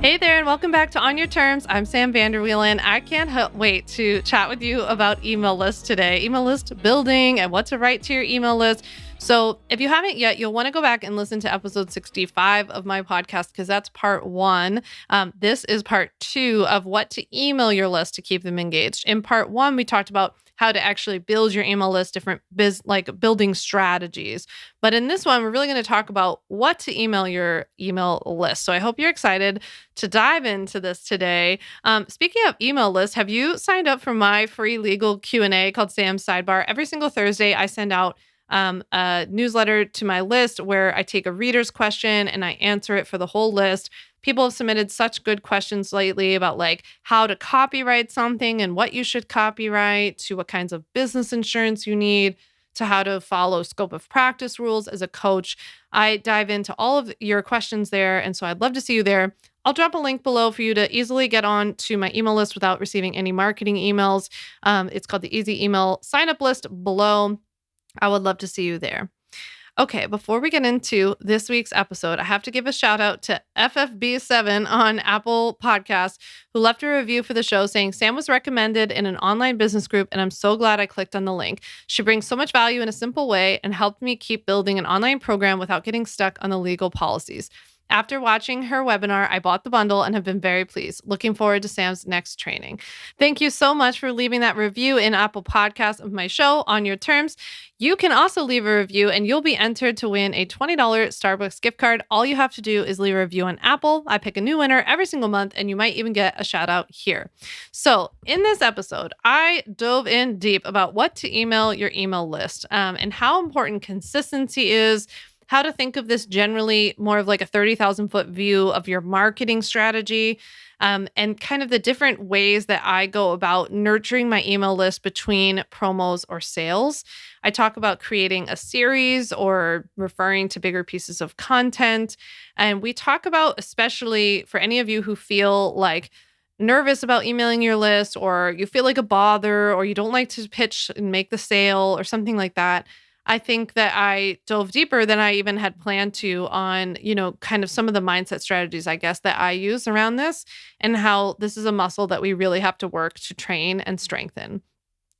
Hey there, and welcome back to On Your Terms. I'm Sam Vander, Wielen. I can't wait to chat with you about email lists today, email list building and what to write to your email list. So if you haven't yet, you'll want to go back and listen to episode 65 of my podcast because that's part one. This is part two of what to email your list to keep them engaged. In part one, we talked about how to actually build your email list, different building strategies. But in this one, we're really going to talk about what to email your email list. So I hope you're excited to dive into this today. Speaking of email lists, have you signed up for my free legal Q&A called Sam's Sidebar? Every single Thursday, I send out a newsletter to my list where I take a reader's question and I answer it for the whole list. People have submitted such good questions lately about like how to copyright something and what you should copyright, to what kinds of business insurance you need, to how to follow scope of practice rules as a coach. I dive into all of your questions there. And so I'd love to see you there. I'll drop a link below for you to easily get on to my email list without receiving any marketing emails. It's called the Easy Email Sign Up List below. I would love to see you there. Okay, before we get into this week's episode, I have to give a shout out to FFB7 on Apple Podcasts, who left a review for the show saying Sam was recommended in an online business group, and I'm so glad I clicked on the link. She brings so much value in a simple way and helped me keep building an online program without getting stuck on the legal policies. After watching her webinar, I bought the bundle and have been very pleased. Looking forward to Sam's next training. Thank you so much for leaving that review in Apple Podcasts of my show, On Your Terms. You can also leave a review and you'll be entered to win a $20 Starbucks gift card. All you have to do is leave a review on Apple. I pick a new winner every single month and you might even get a shout out here. So in this episode, I dove in deep about what to email your email list and how important consistency is, how to think of this generally more of like a 30,000 foot view of your marketing strategy, and kind of the different ways that I go about nurturing my email list between promos or sales. I talk about creating a series or referring to bigger pieces of content. And we talk about, especially for any of you who feel like nervous about emailing your list, or you feel like a bother, or you don't like to pitch and make the sale or something like that. I think that I dove deeper than I even had planned to on, kind of some of the mindset strategies, I guess, that I use around this, and how this is a muscle that we really have to work to train and strengthen.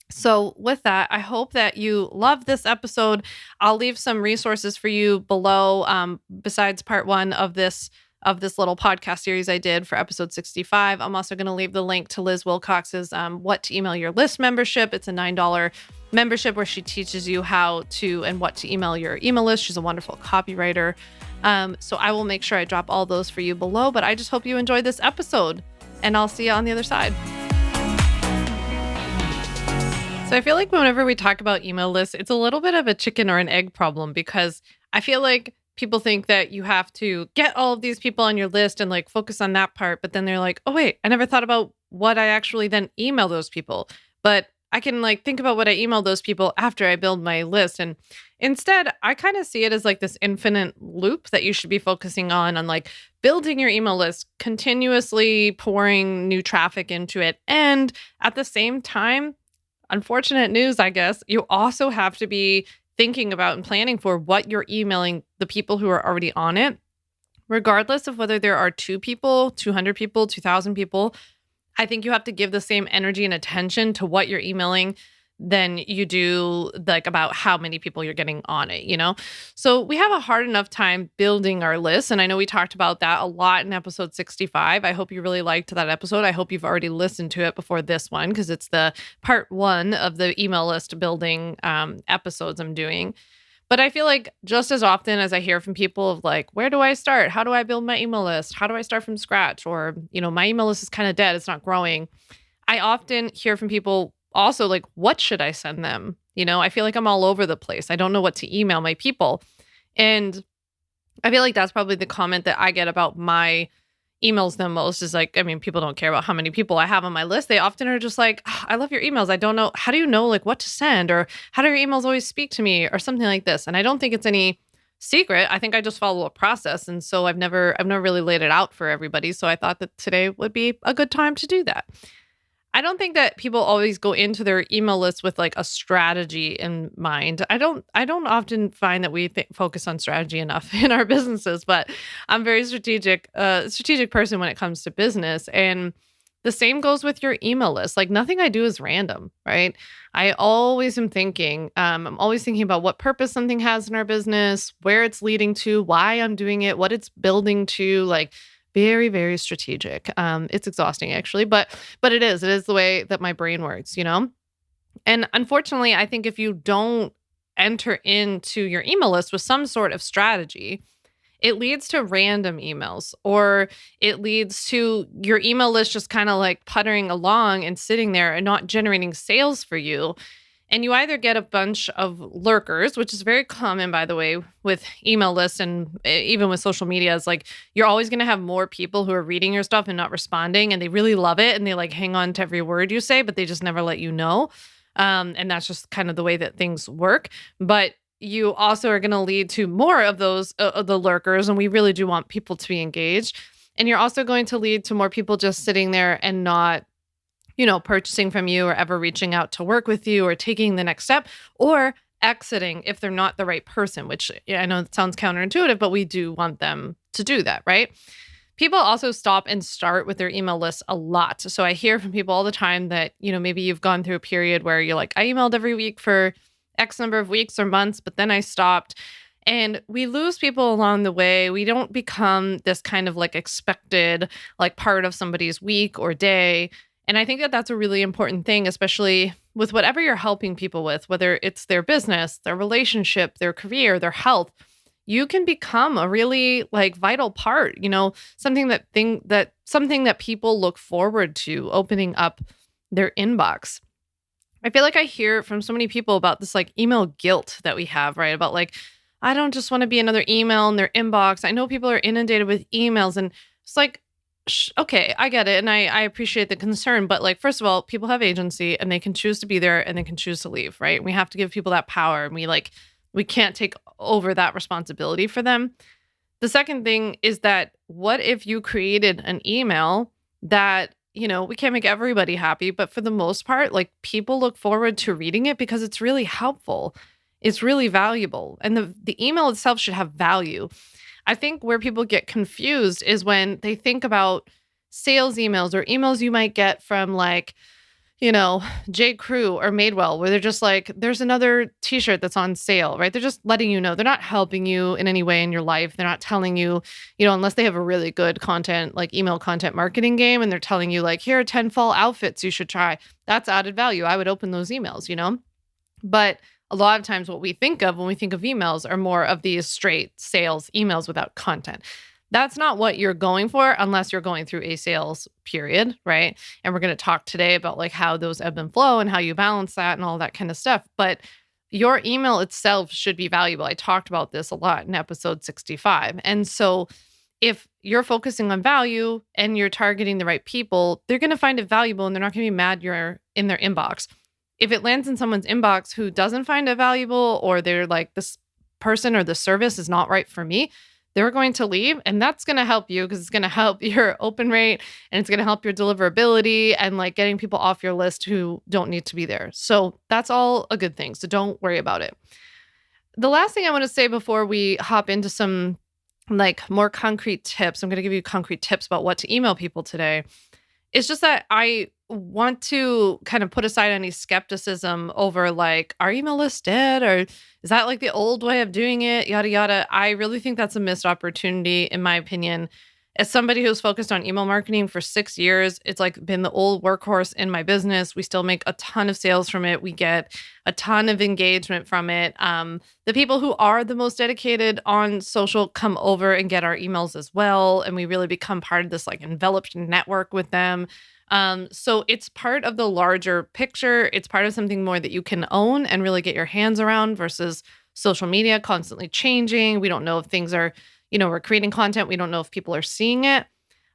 So with that, I hope that you love this episode. I'll leave some resources for you below, besides part one of this little podcast series I did for episode 65. I'm also going to leave the link to Liz Wilcox's What to Email Your List membership. It's a $9 membership where she teaches you how to and what to email your email list. She's a wonderful copywriter. So I will make sure I drop all those for you below, but I just hope you enjoyed this episode and I'll see you on the other side. So I feel like whenever we talk about email lists, it's a little bit of a chicken or an egg problem, because I feel like people think that you have to get all of these people on your list and like focus on that part. But then they're like, oh, wait, I never thought about what I actually then email those people. But I can like think about what I email those people after I build my list. And instead, I kind of see it as like this infinite loop that you should be focusing on like building your email list, continuously pouring new traffic into it. And at the same time, unfortunate news, I guess, you also have to be thinking about and planning for what you're emailing the people who are already on it, regardless of whether there are 2 people, 200 people, 2,000 people. I think you have to give the same energy and attention to what you're emailing than you do like about how many people you're getting on it, So we have a hard enough time building our list. And I know we talked about that a lot in episode 65. I hope you really liked that episode. I hope you've already listened to it before this one, because it's the part 1 of the email list building episodes I'm doing. But I feel like just as often as I hear from people of like, where do I start? How do I build my email list? How do I start from scratch? Or, my email list is kind of dead. It's not growing. I often hear from people also like, what should I send them? I feel like I'm all over the place. I don't know what to email my people. And I feel like that's probably the comment that I get about my emails the most is like, people don't care about how many people I have on my list. They often are just like, I love your emails. I don't know. How do you know like what to send? Or how do your emails always speak to me? Or something like this. And I don't think it's any secret. I think I just follow a process. And so I've never really laid it out for everybody. So I thought that today would be a good time to do that. I don't think that people always go into their email list with like a strategy in mind. I don't often find that we focus on strategy enough in our businesses, but I'm very strategic person when it comes to business, and the same goes with your email list. Like nothing I do is random, right? I always am thinking, I'm always thinking about what purpose something has in our business, where it's leading to, why I'm doing it, what it's building to, like very, very strategic. It's exhausting actually, but it is the way that my brain works, you know? And unfortunately, I think if you don't enter into your email list with some sort of strategy, it leads to random emails, or it leads to your email list just kind of like puttering along and sitting there and not generating sales for you. And you either get a bunch of lurkers, which is very common, by the way, with email lists and even with social media. Is like you're always going to have more people who are reading your stuff and not responding, and they really love it and they like hang on to every word you say, but they just never let you know. And that's just kind of the way that things work. But you also are going to lead to more of those of the lurkers, and we really do want people to be engaged. And you're also going to lead to more people just sitting there and not purchasing from you or ever reaching out to work with you or taking the next step or exiting if they're not the right person, which I know it sounds counterintuitive, but we do want them to do that, right? People also stop and start with their email list a lot. So I hear from people all the time that, maybe you've gone through a period where you're like, I emailed every week for X number of weeks or months, but then I stopped. And we lose people along the way. We don't become this kind of like expected, like part of somebody's week or day. And I think that that's a really important thing, especially with whatever you're helping people with, whether it's their business, their relationship, their career, their health. You can become a really like vital part, something that people look forward to opening up their inbox. I feel like I hear from so many people about this like email guilt that we have, right? About like, I don't just want to be another email in their inbox. I know people are inundated with emails, and it's like, okay, I get it. And I appreciate the concern. But like, first of all, people have agency and they can choose to be there and they can choose to leave, right? We have to give people that power, and we can't take over that responsibility for them. The second thing is that what if you created an email that, we can't make everybody happy, but for the most part, like people look forward to reading it because it's really helpful. It's really valuable. And the email itself should have value. I think where people get confused is when they think about sales emails or emails you might get from like, J. Crew or Madewell, where they're just like, there's another t-shirt that's on sale, right? They're just letting you know. They're not helping you in any way in your life. They're not telling you, unless they have a really good content, like email content marketing game, and they're telling you like, here are 10 fall outfits you should try. That's added value. I would open those emails, But a lot of times what we think of when we think of emails are more of these straight sales emails without content. That's not what you're going for unless you're going through a sales period, right? And we're going to talk today about like how those ebb and flow and how you balance that and all that kind of stuff. But your email itself should be valuable. I talked about this a lot in episode 65. And so if you're focusing on value and you're targeting the right people, they're going to find it valuable and they're not going to be mad you're in their inbox. If it lands in someone's inbox who doesn't find it valuable, or they're like, this person or the service is not right for me, they're going to leave. And that's going to help you because it's going to help your open rate and it's going to help your deliverability and like getting people off your list who don't need to be there. So that's all a good thing. So don't worry about it. The last thing I want to say before we hop into some like more concrete tips, I'm going to give you concrete tips about what to email people today. It's just that I want to kind of put aside any skepticism over like, are email lists dead, or is that like the old way of doing it, yada, yada. I really think that's a missed opportunity, in my opinion. As somebody who's focused on email marketing for 6 years, it's like been the old workhorse in my business. We still make a ton of sales from it. We get a ton of engagement from it. The people who are the most dedicated on social come over and get our emails as well. And we really become part of this like enveloped network with them. So it's part of the larger picture. It's part of something more that you can own and really get your hands around versus social media constantly changing. We don't know if things are, we're creating content. We don't know if people are seeing it.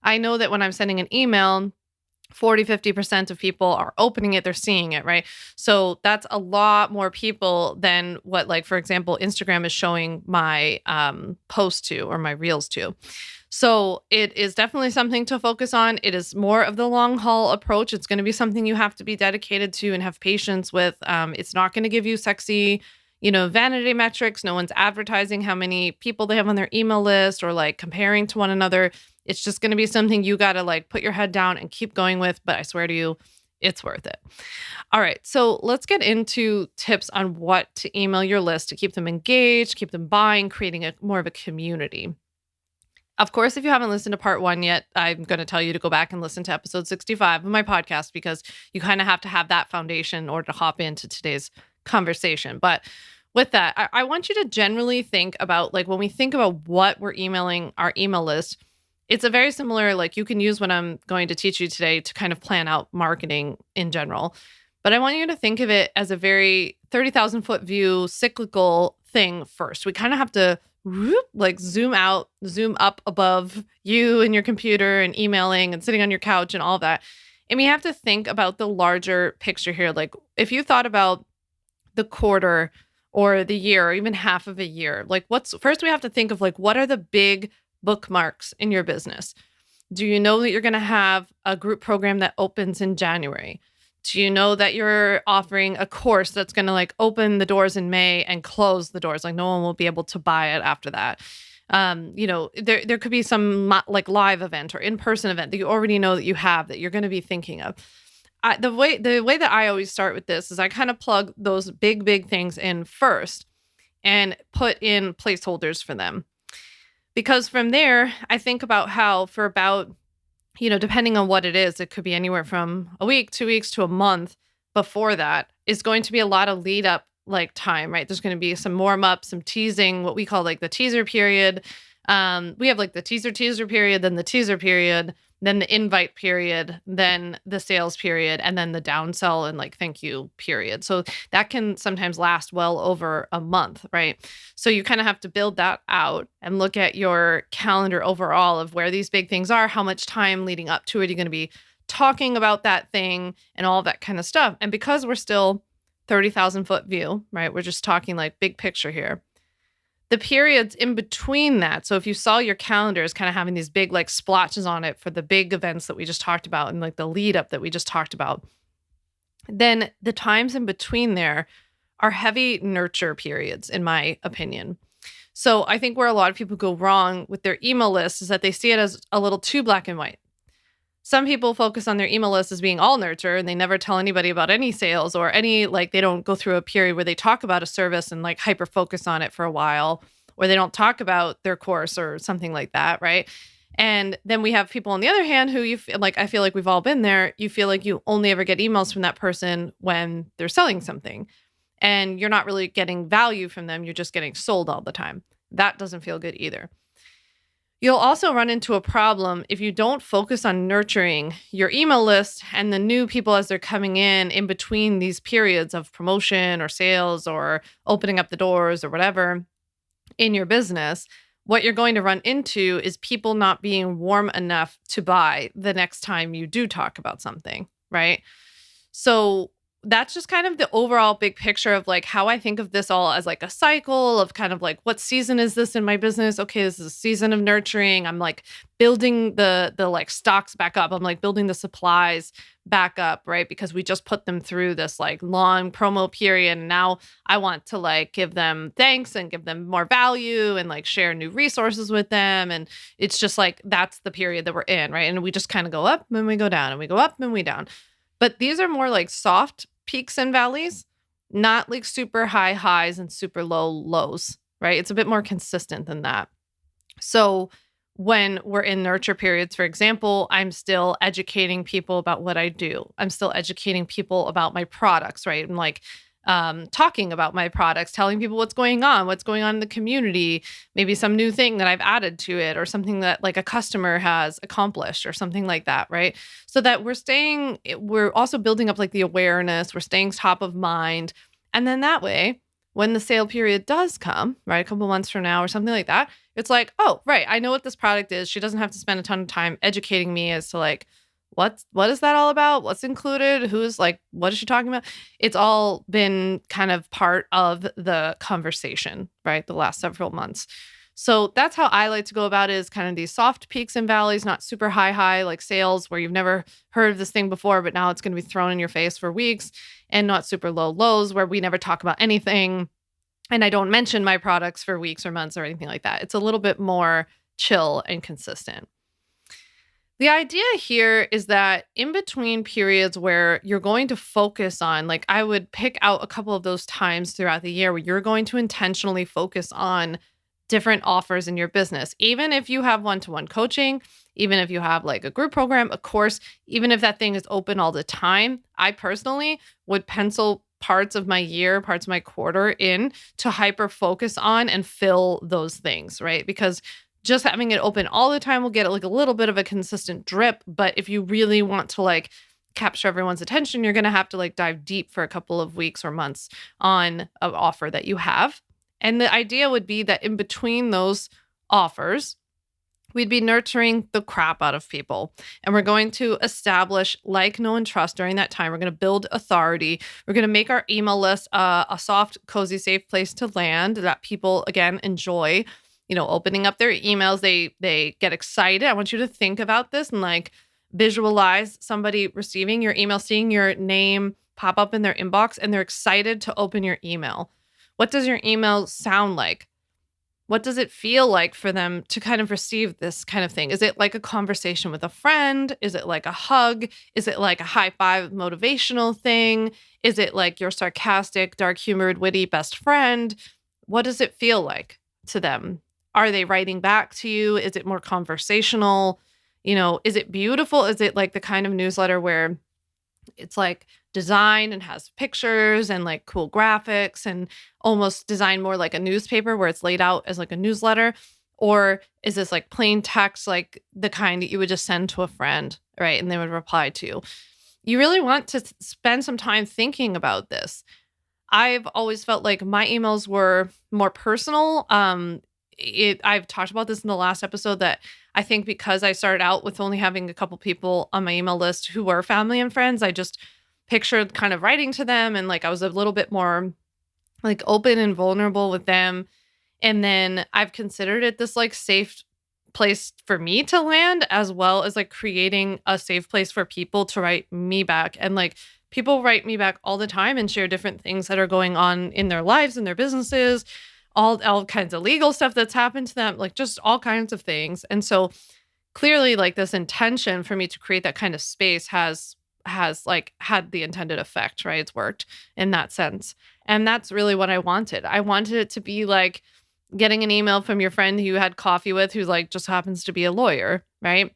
I know that when I'm sending an email, 40-50% of people are opening it, they're seeing it, right? So that's a lot more people than what, like, for example, Instagram is showing my post to or my reels to. So it is definitely something to focus on. It is more of the long haul approach. It's going to be something you have to be dedicated to and have patience with. It's not going to give you sexy, vanity metrics. No one's advertising how many people they have on their email list or like comparing to one another. It's just going to be something you got to like put your head down and keep going with. But I swear to you, it's worth it. All right. So let's get into tips on what to email your list to keep them engaged, keep them buying, creating more of a community. Of course, if you haven't listened to part 1 yet, I'm going to tell you to go back and listen to episode 65 of my podcast because you kind of have to have that foundation in order to hop into today's conversation. But with that, I want you to generally think about like when we think about what we're emailing our email list, it's a very similar, like you can use what I'm going to teach you today to kind of plan out marketing in general. But I want you to think of it as a very 30,000 foot view, cyclical thing first. We kind of have to like zoom out, zoom up above you and your computer and emailing and sitting on your couch and all that. And we have to think about the larger picture here. Like if you thought about the quarter or the year or even half of a year, like first we have to think of like, what are the big bookmarks in your business? Do you know that you're going to have a group program that opens in January? Do you know that you're offering a course that's going to like open the doors in May and close the doors? Like no one will be able to buy it after that. There could be some like live event or in-person event that you already know that you have that you're going to be thinking of. The way that I always start with this is I kind of plug those big things in first and put in placeholders for them. Because from there, I think about how for about depending on what it is, it could be anywhere from a week, 2 weeks to a month before that is going to be a lot of lead up like time, right? There's going to be some warm up, some teasing, what we call like the teaser period. We have like the teaser period, then the teaser period, then the invite period, then the sales period, and then the downsell and like thank you period. So that can sometimes last well over a month, right? So you kind of have to build that out and look at your calendar overall of where these big things are, how much time leading up to it you're going to be talking about that thing and all that kind of stuff. And because we're still 30,000 foot view, right? We're just talking like big picture here. The periods in between that. So if you saw your calendar as kind of having these big like splotches on it for the big events that we just talked about and like the lead up that we just talked about, then the times in between there are heavy nurture periods, in my opinion. So I think where a lot of people go wrong with their email list is that they see it as a little too black and white. Some people focus on their email list as being all nurture and they never tell anybody about any sales or any, like they don't go through a period where they talk about a service and like hyper focus on it for a while, or they don't talk about their course or something like that, right? And then we have people on the other hand who you feel like, I feel like we've all been there. You feel like you only ever get emails from that person when they're selling something and you're not really getting value from them. You're just getting sold all the time. That doesn't feel good either. You'll also run into a problem if you don't focus on nurturing your email list and the new people as they're coming in between these periods of promotion or sales or opening up the doors or whatever in your business. What you're going to run into is people not being warm enough to buy the next time you do talk about something, right? So that's just kind of the overall big picture of like how I think of this all as like a cycle of kind of like what season is this in my business? Okay, this is a season of nurturing. I'm like building the like stocks back up. I'm like building the supplies back up, right? Because we just put them through this like long promo period. And now I want to like give them thanks and give them more value and like share new resources with them. And it's just like that's the period that we're in, right? And we just kind of go up and we go down and we go up and we down. But these are more like soft peaks and valleys, not like super high highs and super low lows, right? It's a bit more consistent than that. So when we're in nurture periods, for example, I'm still educating people about what I do. I'm still educating people about my products, right? And like talking about my products, telling people what's going on in the community, maybe some new thing that I've added to it or something that like a customer has accomplished or something like that, right? So that we're also building up like the awareness, we're staying top of mind. And then that way, when the sale period does come, right, a couple months from now or something like that, it's like, oh, right, I know what this product is. She doesn't have to spend a ton of time educating me as to like, what is that all about? What's included? Who's like, what is she talking about? It's all been kind of part of the conversation, right? The last several months. So that's how I like to go about it, is kind of these soft peaks and valleys, not super high like sales where you've never heard of this thing before, but now it's going to be thrown in your face for weeks, and not super low lows where we never talk about anything and I don't mention my products for weeks or months or anything like that. It's a little bit more chill and consistent. The idea here is that in between periods where you're going to focus on, like I would pick out a couple of those times throughout the year where you're going to intentionally focus on different offers in your business. Even if you have one-to-one coaching, even if you have like a group program, a course, even if that thing is open all the time, I personally would pencil parts of my year, parts of my quarter in to hyper focus on and fill those things, right? Because just having it open all the time will get like a little bit of a consistent drip. But if you really want to like capture everyone's attention, you're going to have to like dive deep for a couple of weeks or months on an offer that you have. And the idea would be that in between those offers, we'd be nurturing the crap out of people. And we're going to establish like, know, and trust during that time. We're going to build authority. We're going to make our email list a soft, cozy, safe place to land that people, again, enjoy. You know, opening up their emails, they get excited. I want you to think about this and like visualize somebody receiving your email, seeing your name pop up in their inbox, and they're excited to open your email. What does your email sound like? What does it feel like for them to kind of receive this kind of thing? Is it like a conversation with a friend? Is it like a hug? Is it like a high five motivational thing? Is it like your sarcastic, dark humored, witty best friend? What does it feel like to them? Are they writing back to you? Is it more conversational? You know, is it beautiful? Is it like the kind of newsletter where it's like designed and has pictures and like cool graphics and almost designed more like a newspaper where it's laid out as like a newsletter? Or is this like plain text, like the kind that you would just send to a friend, right? And they would reply to. You really want to spend some time thinking about this. I've always felt like my emails were more personal. I've talked about this in the last episode that I think because I started out with only having a couple people on my email list who were family and friends, I just pictured kind of writing to them and like I was a little bit more like open and vulnerable with them. And then I've considered it this like safe place for me to land, as well as like creating a safe place for people to write me back. And like people write me back all the time and share different things that are going on in their lives and their businesses, all kinds of legal stuff that's happened to them, like just all kinds of things. And so clearly like this intention for me to create that kind of space has like had the intended effect, right? It's worked in that sense. And that's really what I wanted. I wanted it to be like getting an email from your friend who you had coffee with, who's like just happens to be a lawyer, right?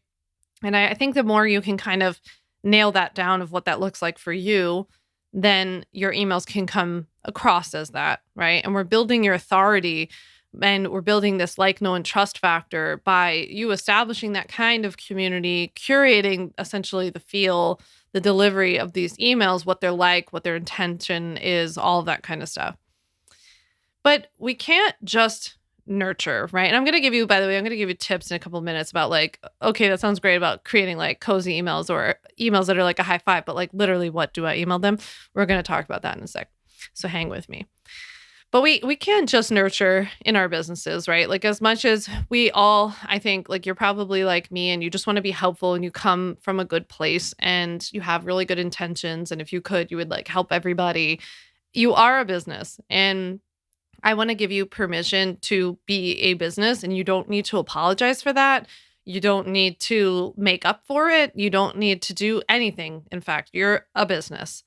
And I think the more you can kind of nail that down of what that looks like for you, then your emails can come across as that, right? And we're building your authority and we're building this like, know, and trust factor by you establishing that kind of community, curating essentially the feel, the delivery of these emails, what they're like, what their intention is, all of that kind of stuff. But we can't just nurture, right? And I'm going to give you, by the way, I'm going to give you tips in a couple of minutes about like, okay, that sounds great about creating like cozy emails or emails that are like a high five, but like literally what do I email them? We're going to talk about that in a sec. So hang with me. But we can't just nurture in our businesses, right? Like as much as we all, I think like you're probably like me and you just want to be helpful and you come from a good place and you have really good intentions. And if you could, you would like help everybody. You are a business and I want to give you permission to be a business and you don't need to apologize for that. You don't need to make up for it. You don't need to do anything. In fact, you're a business.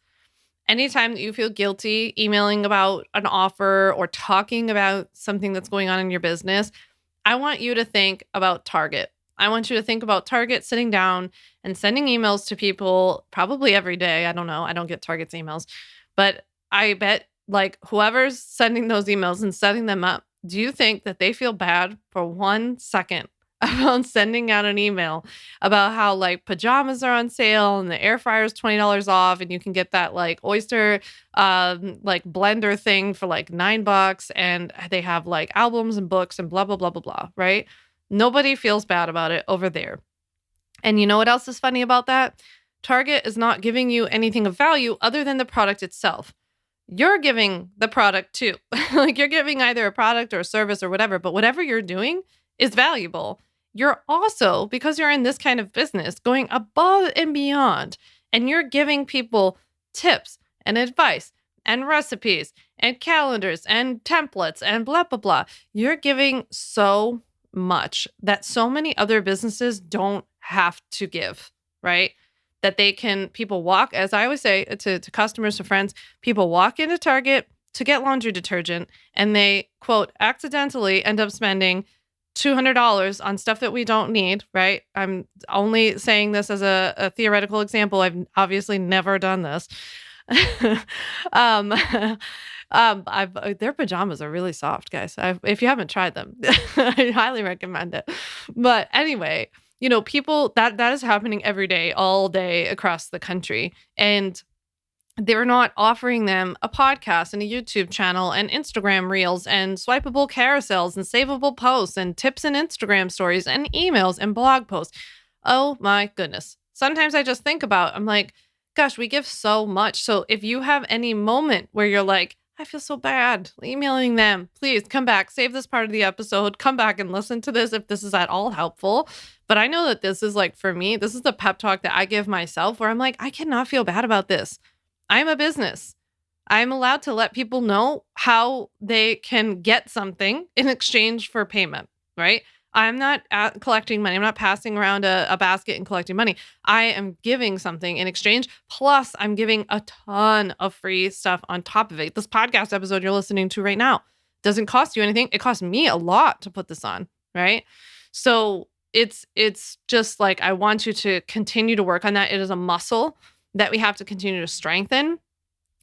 Anytime that you feel guilty emailing about an offer or talking about something that's going on in your business, I want you to think about Target. I want you to think about Target sitting down and sending emails to people probably every day. I don't know. I don't get Target's emails, but I bet like whoever's sending those emails and setting them up, do you think that they feel bad for 1 second about sending out an email about how like pajamas are on sale and the air fryer is $20 off and you can get that like oyster like blender thing for like $9 and they have like albums and books and blah, blah, blah, blah, blah, right? Nobody feels bad about it over there. And you know what else is funny about that? Target is not giving you anything of value other than the product itself. you're giving the product too. Like you're giving either a product or a service or whatever, but whatever you're doing is valuable. You're also, because you're in this kind of business, going above and beyond, and you're giving people tips and advice and recipes and calendars and templates and blah, blah, blah. You're giving so much that so many other businesses don't have to give, right? That people walk, as I always say to customers, to friends, people walk into Target to get laundry detergent and they, quote, accidentally end up spending $200 on stuff that we don't need, right? I'm only saying this as a theoretical example. I've obviously never done this. Their pajamas are really soft, guys. If you haven't tried them, I highly recommend it. But anyway, people that is happening every day, all day across the country. And they're not offering them a podcast and a YouTube channel and Instagram reels and swipeable carousels and savable posts and tips and Instagram stories and emails and blog posts. Oh my goodness. Sometimes I just think I'm like, gosh, we give so much. So if you have any moment where you're like, I feel so bad emailing them, please come back, save this part of the episode, come back and listen to this if this is at all helpful. But I know that this is like, for me, this is the pep talk that I give myself where I'm like, I cannot feel bad about this. I'm a business. I'm allowed to let people know how they can get something in exchange for payment, right? I'm not collecting money. I'm not passing around a basket and collecting money. I am giving something in exchange. Plus, I'm giving a ton of free stuff on top of it. This podcast episode you're listening to right now doesn't cost you anything. It costs me a lot to put this on, right? So it's just like, I want you to continue to work on that. It is a muscle that we have to continue to strengthen.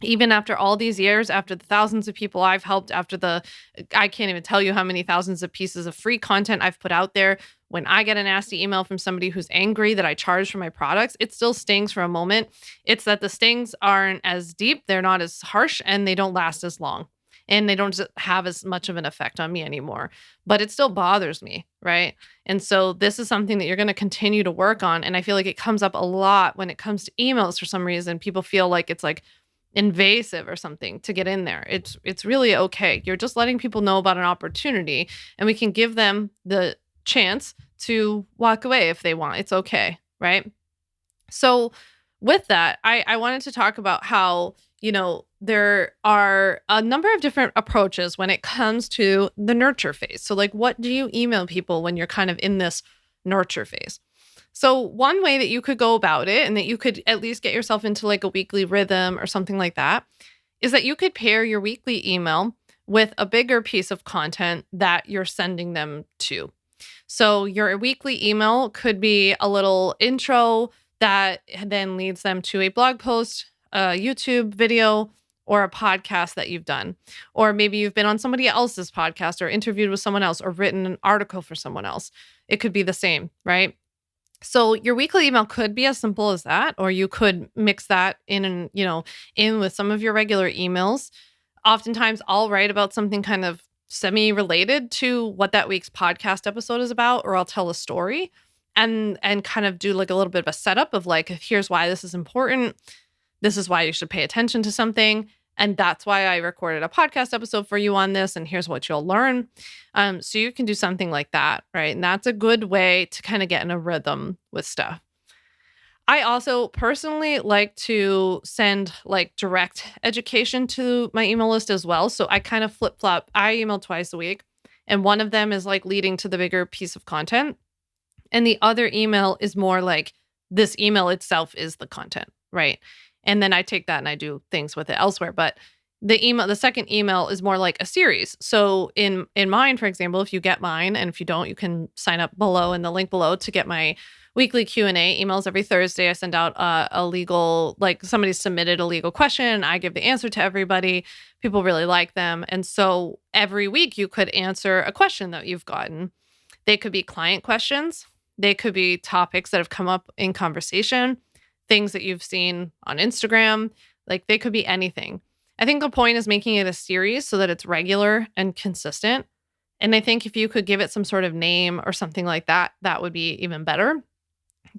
Even after all these years, after the thousands of people I've helped, I can't even tell you how many thousands of pieces of free content I've put out there. When I get a nasty email from somebody who's angry that I charge for my products, it still stings for a moment. It's that the stings aren't as deep, they're not as harsh, and they don't last as long. And they don't have as much of an effect on me anymore. But it still bothers me, right? And so this is something that you're going to continue to work on. And I feel like it comes up a lot when it comes to emails for some reason. People feel like it's like invasive or something to get in there. It's really okay. You're just letting people know about an opportunity, and we can give them the chance to walk away if they want. It's okay, right? So with that, I wanted to talk about how, there are a number of different approaches when it comes to the nurture phase. So like, what do you email people when you're kind of in this nurture phase? So one way that you could go about it, and that you could at least get yourself into like a weekly rhythm or something like that, is that you could pair your weekly email with a bigger piece of content that you're sending them to. So your weekly email could be a little intro that then leads them to a blog post, a YouTube video, or a podcast that you've done. Or maybe you've been on somebody else's podcast or interviewed with someone else or written an article for someone else. It could be the same, right? So your weekly email could be as simple as that, or you could mix that in with some of your regular emails. Oftentimes I'll write about something kind of semi-related to what that week's podcast episode is about, or I'll tell a story and kind of do like a little bit of a setup of like, here's why this is important. This is why you should pay attention to something. And that's why I recorded a podcast episode for you on this. And here's what you'll learn. So you can do something like that, right? And that's a good way to kind of get in a rhythm with stuff. I also personally like to send like direct education to my email list as well. So I kind of flip flop. I email twice a week, and one of them is like leading to the bigger piece of content. And the other email is more like this email itself is the content, right? And then I take that and I do things with it elsewhere. But the second email is more like a series. So in mine, for example, if you get mine, and if you don't, you can sign up below in the link below to get my weekly Q&A emails every Thursday. I send out a legal, like somebody submitted a legal question. I give the answer to everybody. People really like them. And so every week you could answer a question that you've gotten. They could be client questions. They could be topics that have come up in conversation, things that you've seen on Instagram. Like they could be anything. I think the point is making it a series so that it's regular and consistent. And I think if you could give it some sort of name or something like that, that would be even better,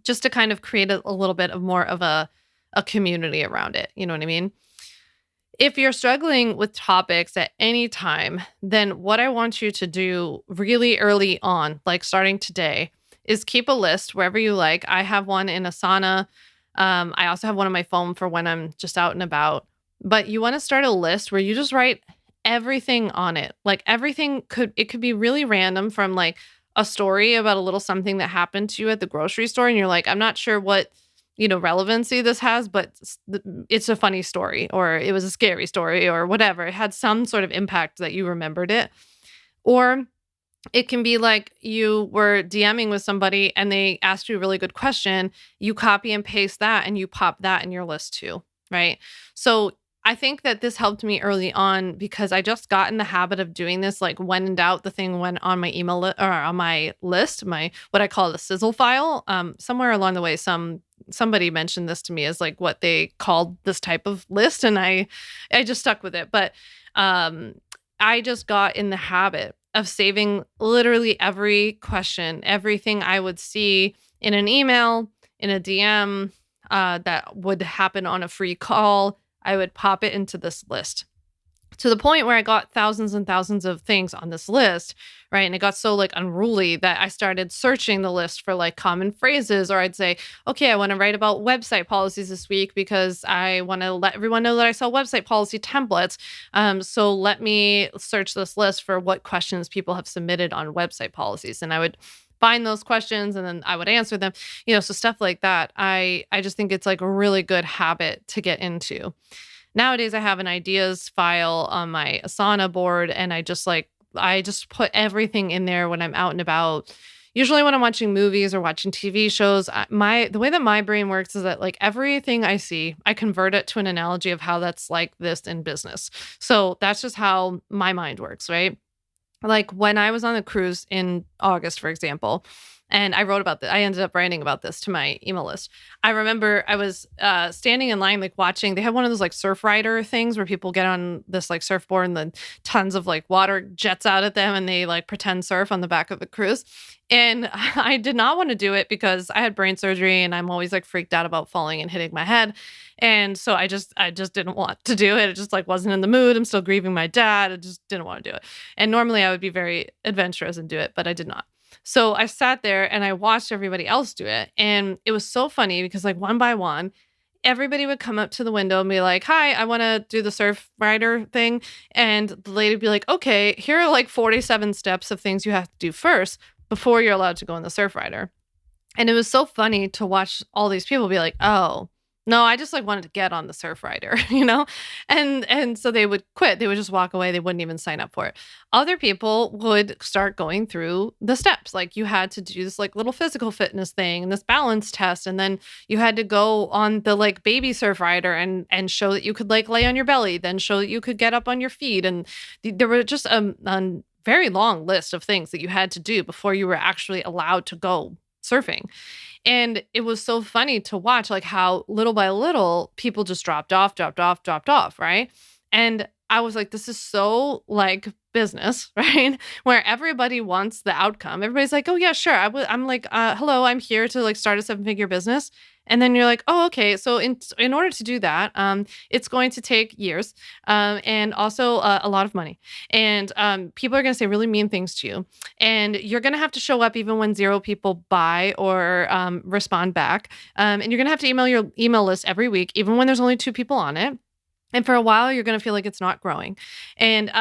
just to kind of create a little bit of more of a community around it. You know what I mean? If you're struggling with topics at any time, then what I want you to do really early on, like starting today, is keep a list wherever you like. I have one in Asana. I also have one on my phone for when I'm just out and about. But you want to start a list where you just write everything on it. Like everything it could be really random, from like a story about a little something that happened to you at the grocery store and you're like, I'm not sure what relevancy this has, but it's a funny story, or it was a scary story, or whatever. It had some sort of impact that you remembered it. Or it can be like you were DMing with somebody and they asked you a really good question. You copy and paste that and you pop that in your list too, right? So I think that this helped me early on because I just got in the habit of doing this. Like when in doubt, the thing went on my or on my list, my what I call the sizzle file. Somewhere along the way, somebody mentioned this to me as like what they called this type of list, and I just stuck with it. But I just got in the habit of saving literally every question, everything I would see in an email, in a DM, that would happen on a free call. I would pop it into this list, to the point where I got thousands and thousands of things on this list, right? And it got so like unruly that I started searching the list for like common phrases, or I'd say, okay, I want to write about website policies this week because I want to let everyone know that I sell website policy templates. So let me search this list for what questions people have submitted on website policies. And I would find those questions and then I would answer them, so stuff like that. I just think it's like a really good habit to get into. Nowadays, I have an ideas file on my Asana board, and I just put everything in there when I'm out and about. Usually when I'm watching movies or watching TV shows, the way that my brain works is that like everything I see, I convert it to an analogy of how that's like this in business. So that's just how my mind works, right? Like when I was on the cruise in August, for example, and I wrote about this. I ended up writing about this to my email list. I remember I was standing in line, like watching. They had one of those like surf rider things where people get on this like surfboard and then tons of like water jets out at them and they like pretend surf on the back of the cruise. And I did not want to do it because I had brain surgery and I'm always like freaked out about falling and hitting my head. And so I just didn't want to do it. It just like wasn't in the mood. I'm still grieving my dad. I just didn't want to do it. And normally I would be very adventurous and do it, but I did not. So I sat there and I watched everybody else do it. And it was so funny because like one by one, everybody would come up to the window and be like, hi, I want to do the surf rider thing. And the lady would be like, okay, here are like 47 steps of things you have to do first before you're allowed to go on the surf rider. And it was so funny to watch all these people be like, oh, no, I just like wanted to get on the surf rider, And so they would quit. They would just walk away. They wouldn't even sign up for it. Other people would start going through the steps. Like you had to do this like little physical fitness thing and this balance test. And then you had to go on the like baby surf rider and show that you could like lay on your belly, then show that you could get up on your feet. And there were just a very long list of things that you had to do before you were actually allowed to go surfing. And it was so funny to watch like how little by little people just dropped off, right? And I was like, this is so like business, right? Where everybody wants the outcome. Everybody's like, oh yeah, sure. I'm like, hello, I'm here to like start a 7-figure business. And then you're like, oh, okay. So in order to do that, it's going to take years, and also a lot of money. And people are going to say really mean things to you. And you're going to have to show up even when 0 people buy or respond back. And you're going to have to email your email list every week, even when there's only 2 people on it. And for a while, you're going to feel like it's not growing. And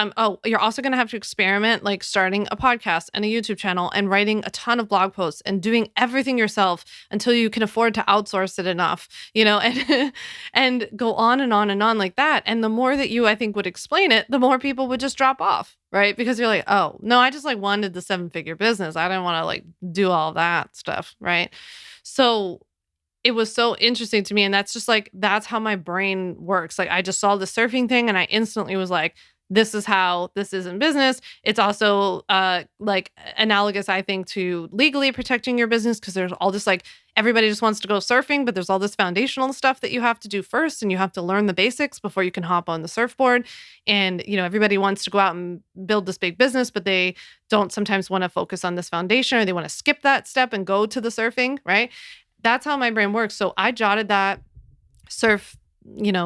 you're also going to have to experiment, like starting a podcast and a YouTube channel and writing a ton of blog posts and doing everything yourself until you can afford to outsource it enough, and and go on and on and on like that. And the more that you, I think, would explain it, the more people would just drop off, right? Because you're like, oh, no, I just like wanted the 7-figure business. I didn't want to like do all that stuff, right? So it was so interesting to me. And that's how my brain works. Like I just saw the surfing thing and I instantly was like, this is how this is in business. It's also like analogous, I think, to legally protecting your business, because there's all this like everybody just wants to go surfing, but there's all this foundational stuff that you have to do first, and you have to learn the basics before you can hop on the surfboard. And everybody wants to go out and build this big business, but they don't sometimes want to focus on this foundation, or they want to skip that step and go to the surfing, right? That's how my brain works. So I jotted that surf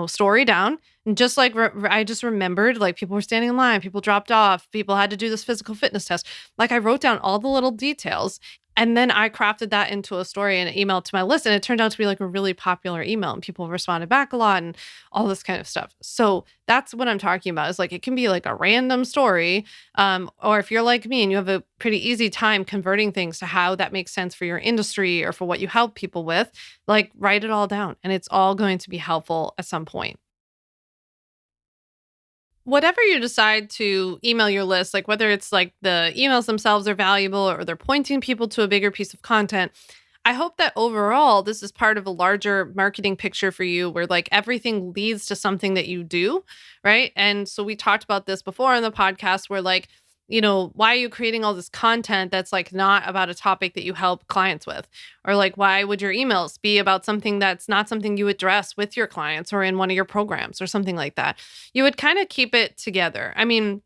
story down. And just like I just remembered, like people were standing in line, people dropped off, people had to do this physical fitness test. Like I wrote down all the little details and then I crafted that into a story and an email to my list. And it turned out to be like a really popular email and people responded back a lot and all this kind of stuff. So that's what I'm talking about is like it can be like a random story. Or if you're like me and you have a pretty easy time converting things to how that makes sense for your industry or for what you help people with, like write it all down and it's all going to be helpful at some point. Whatever you decide to email your list, like whether it's like the emails themselves are valuable or they're pointing people to a bigger piece of content, I hope that overall this is part of a larger marketing picture for you where like everything leads to something that you do, right? And so we talked about this before on the podcast where like, why are you creating all this content that's like not about a topic that you help clients with? Or like, why would your emails be about something that's not something you address with your clients or in one of your programs or something like that? You would kind of keep it together. I mean,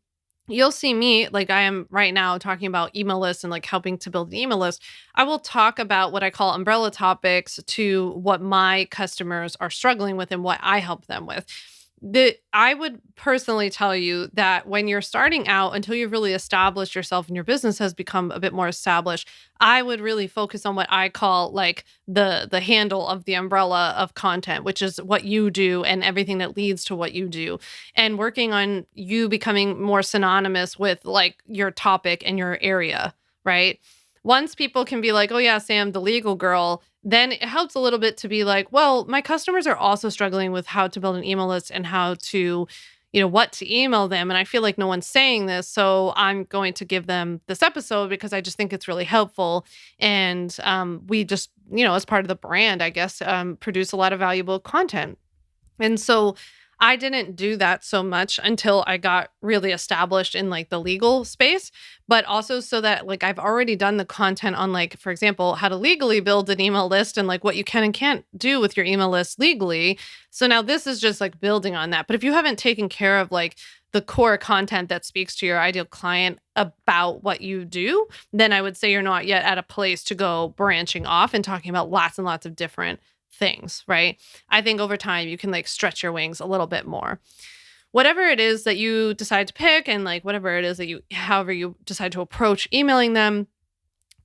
you'll see me like I am right now talking about email lists and like helping to build an email list. I will talk about what I call umbrella topics to what my customers are struggling with and what I help them with. I would personally tell you that when you're starting out, until you've really established yourself and your business has become a bit more established, I would really focus on what I call like the handle of the umbrella of content, which is what you do and everything that leads to what you do, and working on you becoming more synonymous with like your topic and your area, right? Once people can be like, oh yeah, Sam, the legal girl, then it helps a little bit to be like, well, my customers are also struggling with how to build an email list and how to, what to email them. And I feel like no one's saying this. So I'm going to give them this episode because I just think it's really helpful. And we just, as part of the brand, I guess, produce a lot of valuable content. And so I didn't do that so much until I got really established in like the legal space, but also so that like I've already done the content on like, for example, how to legally build an email list and like what you can and can't do with your email list legally. So now this is just like building on that. But if you haven't taken care of like the core content that speaks to your ideal client about what you do, then I would say you're not yet at a place to go branching off and talking about lots and lots of different things, right? I think over time you can like stretch your wings a little bit more. Whatever it is that you decide to pick and like whatever it is that however you decide to approach emailing them,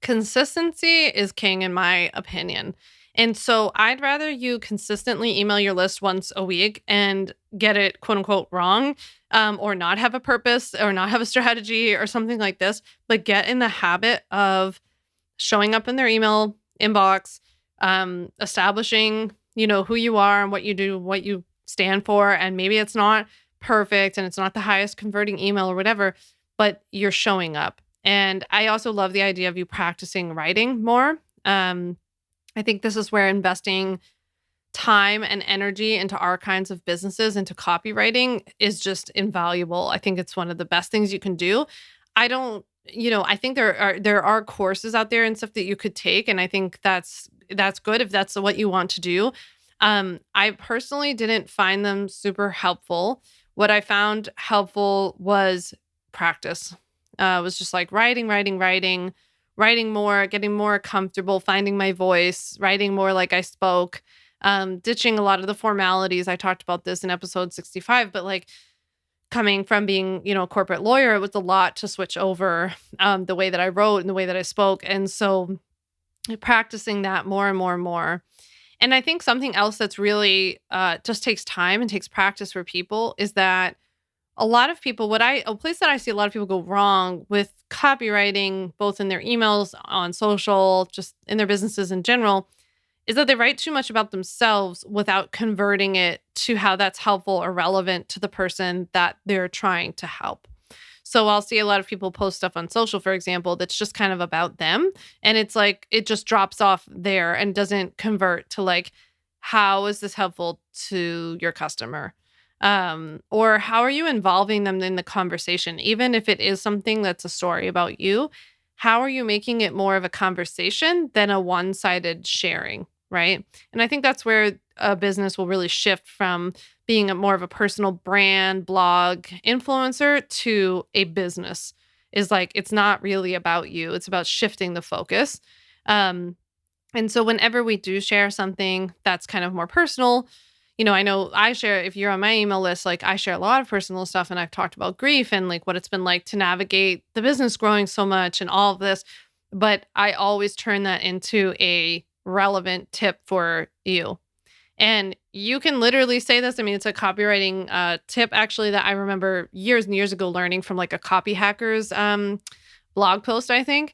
consistency is king in my opinion. And so I'd rather you consistently email your list once a week and get it quote unquote wrong, or not have a purpose or not have a strategy or something like this, but get in the habit of showing up in their email inbox, establishing, who you are and what you do, what you stand for. And maybe it's not perfect and it's not the highest converting email or whatever, but you're showing up. And I also love the idea of you practicing writing more. I think this is where investing time and energy into our kinds of businesses, into copywriting is just invaluable. I think it's one of the best things you can do. I don't, I think there are courses out there and stuff that you could take. And I think that's good if that's what you want to do. I personally didn't find them super helpful. What I found helpful was practice. It was just like writing more, getting more comfortable, finding my voice, writing more like I spoke, ditching a lot of the formalities. I talked about this in episode 65, but like coming from being, a corporate lawyer, it was a lot to switch over the way that I wrote and the way that I spoke. And so practicing that more and more and more. And I think something else that's really just takes time and takes practice for people is that a lot of people, a place that I see a lot of people go wrong with copywriting, both in their emails, on social, just in their businesses in general, is that they write too much about themselves without converting it to how that's helpful or relevant to the person that they're trying to help. So I'll see a lot of people post stuff on social, for example, that's just kind of about them. And it's like, it just drops off there and doesn't convert to like, how is this helpful to your customer? Or how are you involving them in the conversation? Even if it is something that's a story about you, how are you making it more of a conversation than a one-sided sharing, right? And I think that's where a business will really shift from being more of a personal brand, blog, influencer to a business. Is like, it's not really about you. It's about shifting the focus. And so whenever we do share something that's kind of more personal, I know I share, if you're on my email list, like I share a lot of personal stuff and I've talked about grief and like what it's been like to navigate the business growing so much and all of this. But I always turn that into a relevant tip for you. And you can literally say this. I mean, it's a copywriting tip actually that I remember years and years ago learning from like a copy hackers blog post, I think,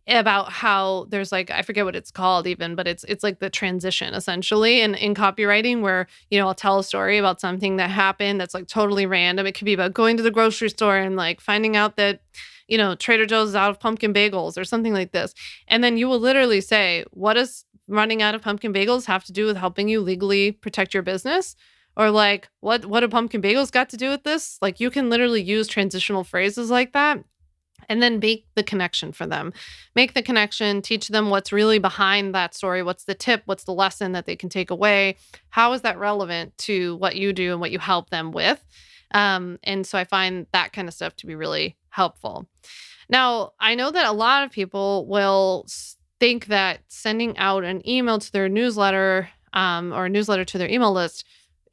about how there's like, I forget what it's called even, but it's like the transition essentially in copywriting where, I'll tell a story about something that happened that's like totally random. It could be about going to the grocery store and like finding out that, Trader Joe's is out of pumpkin bagels or something like this. And then you will literally say, what does running out of pumpkin bagels have to do with helping you legally protect your business? Or like, what do pumpkin bagels got to do with this? Like you can literally use transitional phrases like that and then make the connection for them. Make the connection, teach them what's really behind that story. What's the tip? What's the lesson that they can take away? How is that relevant to what you do and what you help them with? And so I find that kind of stuff to be really helpful. Now, I know that a lot of people will think that sending out an email to their newsletter or a newsletter to their email list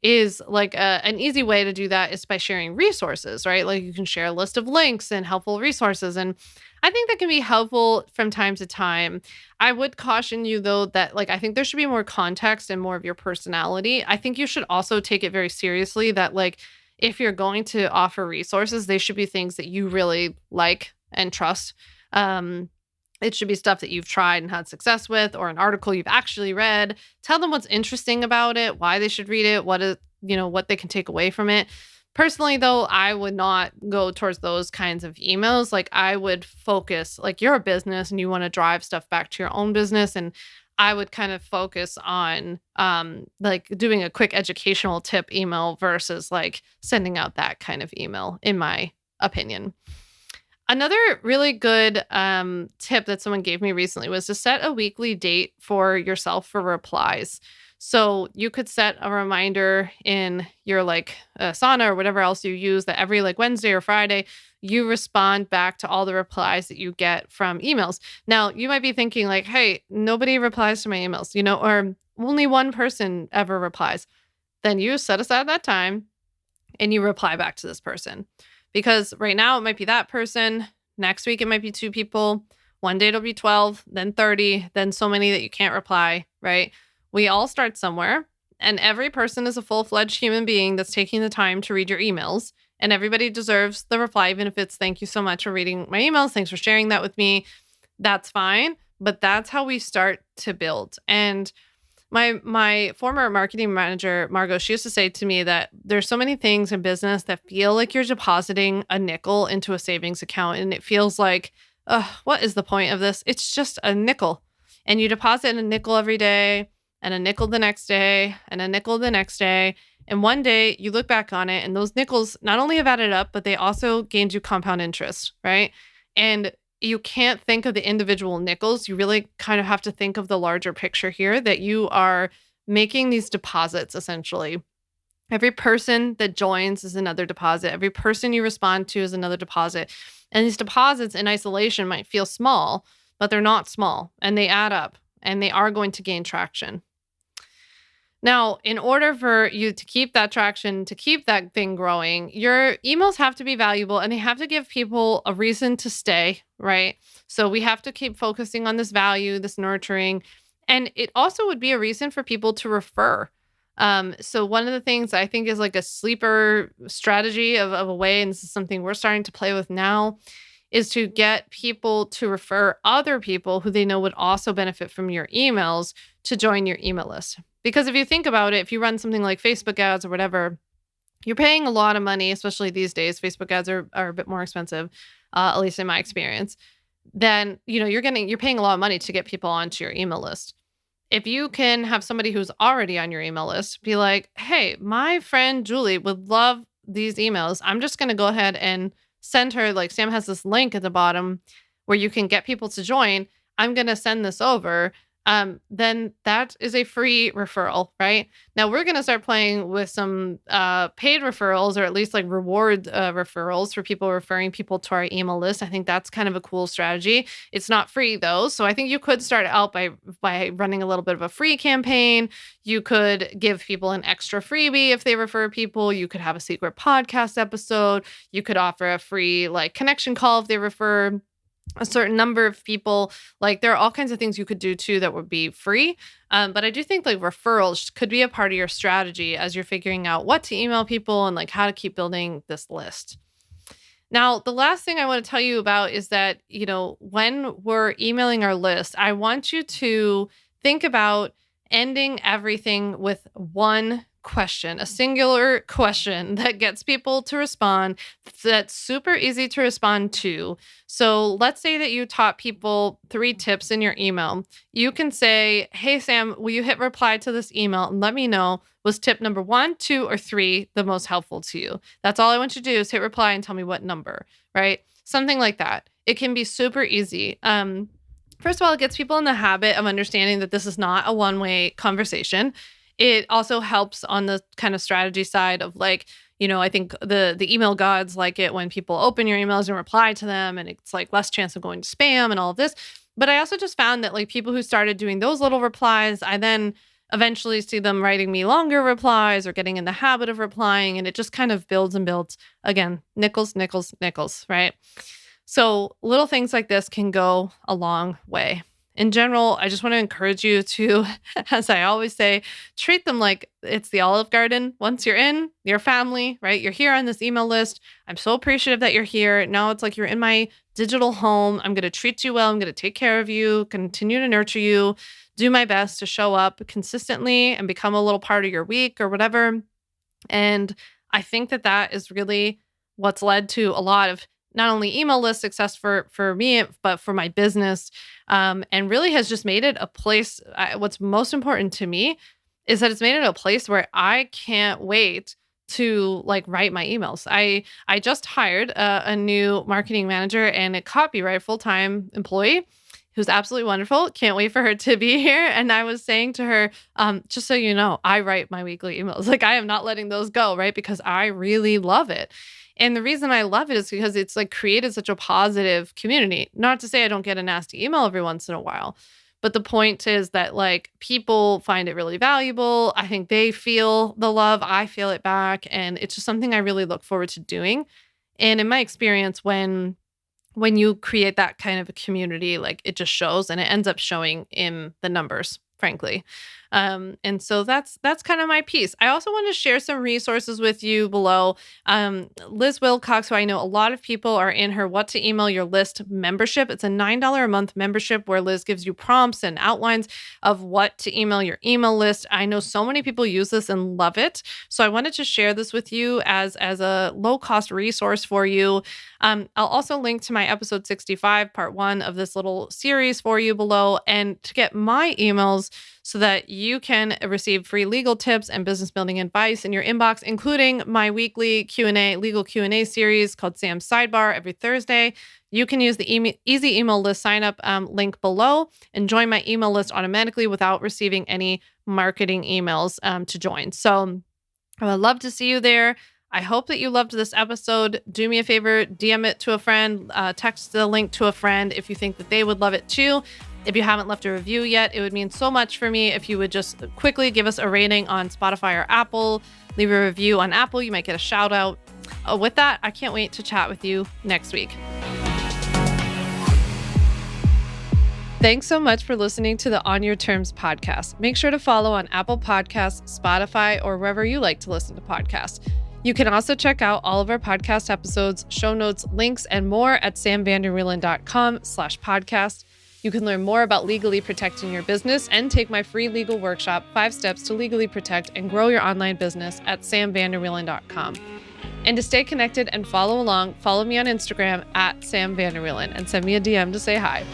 is like an easy way to do that is by sharing resources, right? Like you can share a list of links and helpful resources. And I think that can be helpful from time to time. I would caution you though that like I think there should be more context and more of your personality. I think you should also take it very seriously that like if you're going to offer resources, they should be things that you really like and trust. It should be stuff that you've tried and had success with, or an article you've actually read. Tell them what's interesting about it, why they should read it, what they can take away from it. Personally, though, I would not go towards those kinds of emails. Like I would focus, like you're a business and you want to drive stuff back to your own business. And I would kind of focus on like doing a quick educational tip email versus like sending out that kind of email, in my opinion. Another really good tip that someone gave me recently was to set a weekly date for yourself for replies. So you could set a reminder in your like Asana or whatever else you use that every like Wednesday or Friday, you respond back to all the replies that you get from emails. Now, you might be thinking like, hey, nobody replies to my emails, or only one person ever replies. Then you set aside that time and you reply back to this person. Because right now it might be that person. Next week it might be 2 people. One day it'll be 12, then 30, then so many that you can't reply, right? We all start somewhere, and every person is a full-fledged human being that's taking the time to read your emails, and everybody deserves the reply, even if it's thank you so much for reading my emails. Thanks for sharing that with me. That's fine, but that's how we start to build. And my former marketing manager, Margot, she used to say to me that there's so many things in business that feel like you're depositing a nickel into a savings account. And it feels like, what is the point of this? It's just a nickel. And you deposit a nickel every day and a nickel the next day and a nickel the next day. And one day you look back on it and those nickels not only have added up, but they also gained you compound interest, right? And you can't think of the individual nickels. You really kind of have to think of the larger picture here that you are making these deposits essentially. Every person that joins is another deposit. Every person you respond to is another deposit. And these deposits in isolation might feel small, but they're not small and they add up and they are going to gain traction. Now, in order for you to keep that traction, to keep that thing growing, your emails have to be valuable and they have to give people a reason to stay, right? So we have to keep focusing on this value, this nurturing, and it also would be a reason for people to refer. So one of the things I think is like a sleeper strategy of a way, and this is something we're starting to play with now, is to get people to refer other people who they know would also benefit from your emails to join your email list. Because if you think about it, if you run something like Facebook ads or whatever, you're paying a lot of money, especially these days. Facebook ads are a bit more expensive, at least in my experience. Then, you're paying a lot of money to get people onto your email list. If you can have somebody who's already on your email list be like, hey, my friend Julie would love these emails. I'm just going to go ahead and send her, like Sam has this link at the bottom where you can get people to join. I'm going to send this over. then that is a free referral, right? Now we're going to start playing with some paid referrals, or at least like reward referrals for people referring people to our email list. I think that's kind of a cool strategy. It's not free though. So I think you could start out by running a little bit of a free campaign. You could give people an extra freebie if they refer people. You could have a secret podcast episode. You could offer a free like connection call if they refer a certain number of people. Like there are all kinds of things you could do too that would be free. But I do think like referrals could be a part of your strategy as you're figuring out what to email people and like how to keep building this list. Now, the last thing I want to tell you about is that, when we're emailing our list, I want you to think about ending everything with one question, a singular question that gets people to respond, that's super easy to respond to. So let's say that you taught people 3 tips in your email. You can say, hey, Sam, will you hit reply to this email and let me know, was tip number 1, 2, or 3 the most helpful to you? That's all I want you to do is hit reply and tell me what number, right? Something like that. It can be super easy. First of all, it gets people in the habit of understanding that this is not a one-way conversation. It also helps on the kind of strategy side of like, I think the email gods like it when people open your emails and reply to them, and it's like less chance of going to spam and all of this. But I also just found that like people who started doing those little replies, I then eventually see them writing me longer replies or getting in the habit of replying, and it just kind of builds and builds. Again, nickels, nickels, nickels, right? So little things like this can go a long way. In general, I just want to encourage you to, as I always say, treat them like it's the Olive Garden. Once you're in, your family, right? You're here on this email list. I'm so appreciative that you're here. Now it's like you're in my digital home. I'm going to treat you well. I'm going to take care of you, continue to nurture you, do my best to show up consistently and become a little part of your week or whatever. And I think that that is really what's led to a lot of not only email list success for me, but for my business, and really has just made it a place. What's most important to me is that it's made it a place where I can't wait to like write my emails. I just hired a new marketing manager and a copywriter, full-time employee who's absolutely wonderful. Can't wait for her to be here. And I was saying to her, just so you know, I write my weekly emails. Like I am not letting those go, right? Because I really love it. And the reason I love it is because it's like created such a positive community. Not to say I don't get a nasty email every once in a while, but the point is that like people find it really valuable. I think they feel the love. I feel it back. And it's just something I really look forward to doing. And in my experience, when you create that kind of a community, like it just shows, and it ends up showing in the numbers, frankly. And so that's kind of my piece. I also want to share some resources with you below. Liz Wilcox, who I know a lot of people are in her What to Email Your List membership. It's a $9 a month membership where Liz gives you prompts and outlines of what to email your email list. I know so many people use this and love it. So I wanted to share this with you as a low-cost resource for you. I'll also link to my episode 65, part 1 of this little series for you below. And to get my emails so that you can receive free legal tips and business building advice in your inbox, including my weekly legal Q&A series called Sam's Sidebar every Thursday. You can use the easy email list sign up link below and join my email list automatically without receiving any marketing emails to join. So I would love to see you there. I hope that you loved this episode. Do me a favor, DM it to a friend, text the link to a friend if you think that they would love it too. If you haven't left a review yet, it would mean so much for me if you would just quickly give us a rating on Spotify or Apple. Leave a review on Apple. You might get a shout out. With that, I can't wait to chat with you next week. Thanks so much for listening to the On Your Terms podcast. Make sure to follow on Apple Podcasts, Spotify, or wherever you like to listen to podcasts. You can also check out all of our podcast episodes, show notes, links, and more at samvanderwielen.com/podcast. You can learn more about legally protecting your business and take my free legal workshop, 5 Steps to Legally Protect and Grow Your Online Business at samvanderwielen.com. And to stay connected and follow along, follow me on Instagram at samvanderwielen and send me a DM to say hi.